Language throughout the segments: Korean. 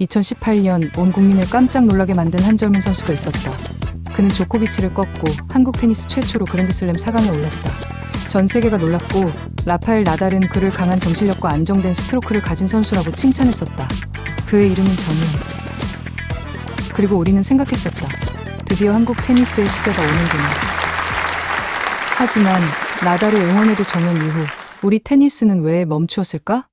2018년 온 국민을 깜짝 놀라게 만든 한 젊은 선수가 있었다. 그는 조코비치를 꺾고 한국 테니스 최초로 그랜드슬램 4강에 올랐다. 전 세계가 놀랐고 라파엘 나달은 그를 강한 정신력과 안정된 스트로크를 가진 선수라고 칭찬했었다. 그의 이름은 정윤. 그리고 우리는 생각했었다. 드디어 한국 테니스의 시대가 오는구나. 하지만 나달을 응원해도 정윤 이후 우리 테니스는 왜 멈추었을까?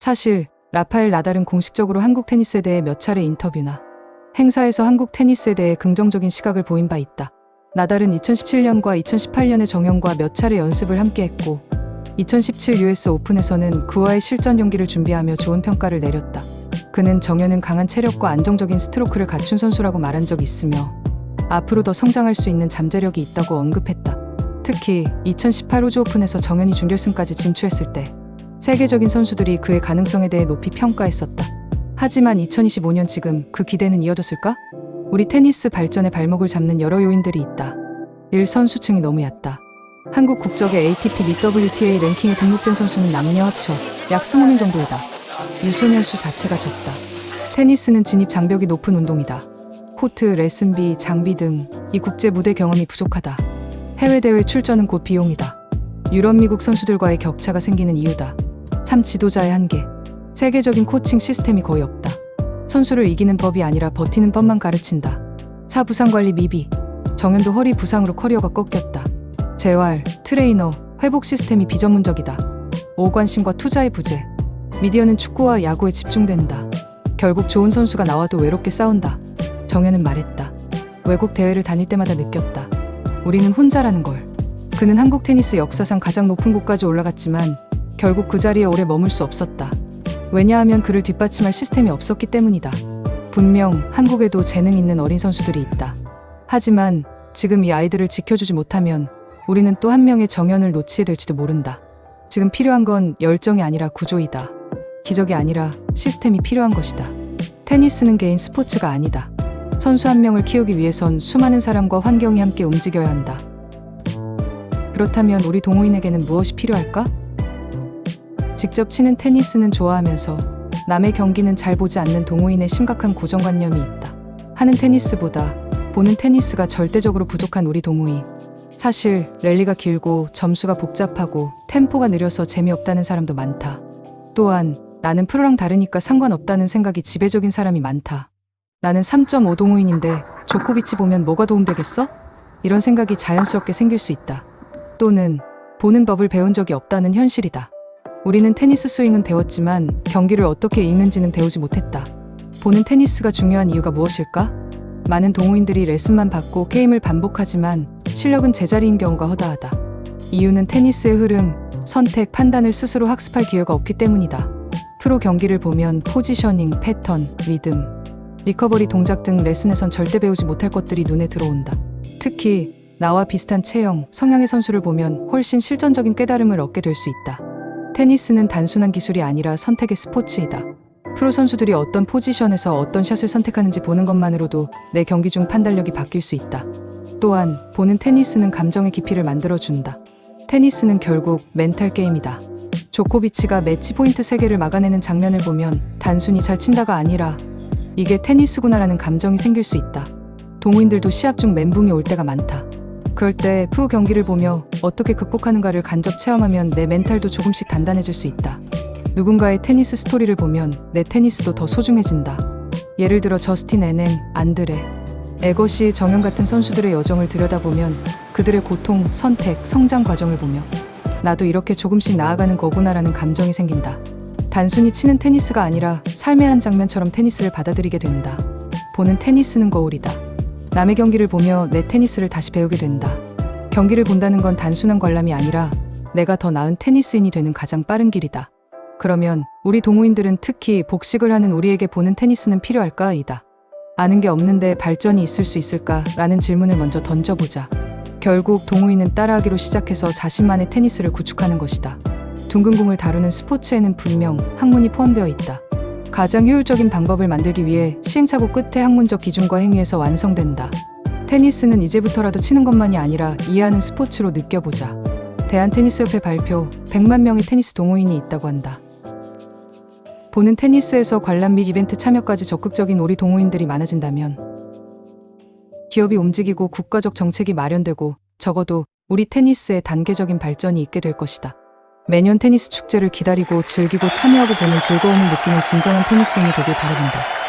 사실 라파엘 나달은 공식적으로 한국 테니스에 대해 몇 차례 인터뷰나 행사에서 한국 테니스에 대해 긍정적인 시각을 보인 바 있다. 나달은 2017년과 2018년에 정연과 몇 차례 연습을 함께 했고 2017 US 오픈에서는 그와의 실전 경기를 준비하며 좋은 평가를 내렸다. 그는 정연은 강한 체력과 안정적인 스트로크를 갖춘 선수라고 말한 적이 있으며 앞으로 더 성장할 수 있는 잠재력이 있다고 언급했다. 특히 2018 호주 오픈에서 정연이 준결승까지 진출했을 때 세계적인 선수들이 그의 가능성에 대해 높이 평가했었다. 하지만 2025년 지금 그 기대는 이어졌을까? 우리 테니스 발전의 발목을 잡는 여러 요인들이 있다. 1. 선수층이 너무 얕다. 한국 국적의 ATP 및 WTA 랭킹에 등록된 선수는 남녀 합쳐 약 20명 정도이다. 유소년 수 자체가 적다. 테니스는 진입 장벽이 높은 운동이다. 코트, 레슨비, 장비 등 이 국제 무대 경험이 부족하다. 해외 대회 출전은 곧 비용이다. 유럽, 미국 선수들과의 격차가 생기는 이유다. 3. 지도자의 한계. 세계적인 코칭 시스템이 거의 없다. 선수를 이기는 법이 아니라 버티는 법만 가르친다. 4. 부상관리 미비. 정연도 허리 부상으로 커리어가 꺾였다. 재활, 트레이너, 회복 시스템이 비전문적이다. 5. 관심과 투자의 부재. 미디어는 축구와 야구에 집중된다. 결국 좋은 선수가 나와도 외롭게 싸운다. 정연은 말했다. 외국 대회를 다닐 때마다 느꼈다. 우리는 혼자라는 걸. 그는 한국 테니스 역사상 가장 높은 곳까지 올라갔지만 결국 그 자리에 오래 머물 수 없었다. 왜냐하면 그를 뒷받침할 시스템이 없었기 때문이다. 분명 한국에도 재능 있는 어린 선수들이 있다. 하지만 지금 이 아이들을 지켜주지 못하면 우리는 또 한 명의 정연을 놓치게 될지도 모른다. 지금 필요한 건 열정이 아니라 구조이다. 기적이 아니라 시스템이 필요한 것이다. 테니스는 개인 스포츠가 아니다. 선수 한 명을 키우기 위해선 수많은 사람과 환경이 함께 움직여야 한다. 그렇다면 우리 동호인에게는 무엇이 필요할까? 직접 치는 테니스는 좋아하면서 남의 경기는 잘 보지 않는 동호인의 심각한 고정관념이 있다. 하는 테니스보다 보는 테니스가 절대적으로 부족한 우리 동호인. 사실 랠리가 길고 점수가 복잡하고 템포가 느려서 재미없다는 사람도 많다. 또한 나는 프로랑 다르니까 상관없다는 생각이 지배적인 사람이 많다. 나는 3.5 동호인인데 조코비치 보면 뭐가 도움되겠어? 이런 생각이 자연스럽게 생길 수 있다. 또는 보는 법을 배운 적이 없다는 현실이다. 우리는 테니스 스윙은 배웠지만 경기를 어떻게 읽는지는 배우지 못했다. 보는 테니스가 중요한 이유가 무엇일까? 많은 동호인들이 레슨만 받고 게임을 반복하지만 실력은 제자리인 경우가 허다하다. 이유는 테니스의 흐름, 선택, 판단을 스스로 학습할 기회가 없기 때문이다. 프로 경기를 보면 포지셔닝, 패턴, 리듬, 리커버리 동작 등 레슨에선 절대 배우지 못할 것들이 눈에 들어온다. 특히 나와 비슷한 체형, 성향의 선수를 보면 훨씬 실전적인 깨달음을 얻게 될 수 있다. 테니스는 단순한 기술이 아니라 선택의 스포츠이다. 프로 선수들이 어떤 포지션에서 어떤 샷을 선택하는지 보는 것만으로도 내 경기 중 판단력이 바뀔 수 있다. 또한 보는 테니스는 감정의 깊이를 만들어준다. 테니스는 결국 멘탈 게임이다. 조코비치가 매치 포인트 3개를 막아내는 장면을 보면 단순히 잘 친다가 아니라 이게 테니스구나라는 감정이 생길 수 있다. 동호인들도 시합 중 멘붕이 올 때가 많다. 그럴 때 프로 경기를 보며 어떻게 극복하는가를 간접 체험하면 내 멘탈도 조금씩 단단해질 수 있다. 누군가의 테니스 스토리를 보면 내 테니스도 더 소중해진다. 예를 들어 저스틴 NM, 안드레, 에거시, 정연 같은 선수들의 여정을 들여다보면 그들의 고통, 선택, 성장 과정을 보며 나도 이렇게 조금씩 나아가는 거구나라는 감정이 생긴다. 단순히 치는 테니스가 아니라 삶의 한 장면처럼 테니스를 받아들이게 된다. 보는 테니스는 거울이다. 남의 경기를 보며 내 테니스를 다시 배우게 된다. 경기를 본다는 건 단순한 관람이 아니라 내가 더 나은 테니스인이 되는 가장 빠른 길이다. 그러면 우리 동호인들은 특히 복식을 하는 우리에게 보는 테니스는 필요할까? 이다. 아는 게 없는데 발전이 있을 수 있을까? 라는 질문을 먼저 던져보자. 결국 동호인은 따라하기로 시작해서 자신만의 테니스를 구축하는 것이다. 둥근 공을 다루는 스포츠에는 분명 학문이 포함되어 있다. 가장 효율적인 방법을 만들기 위해 시행착오 끝에 학문적 기준과 행위에서 완성된다. 테니스는 이제부터라도 치는 것만이 아니라 이해하는 스포츠로 느껴보자. 대한테니스협회 발표 100만 명의 테니스 동호인이 있다고 한다. 보는 테니스에서 관람 및 이벤트 참여까지 적극적인 우리 동호인들이 많아진다면 기업이 움직이고 국가적 정책이 마련되고 적어도 우리 테니스의 단계적인 발전이 있게 될 것이다. 매년 테니스 축제를 기다리고 즐기고 참여하고 보는 즐거움을 느끼는 진정한 테니스인이 되길 바라본다.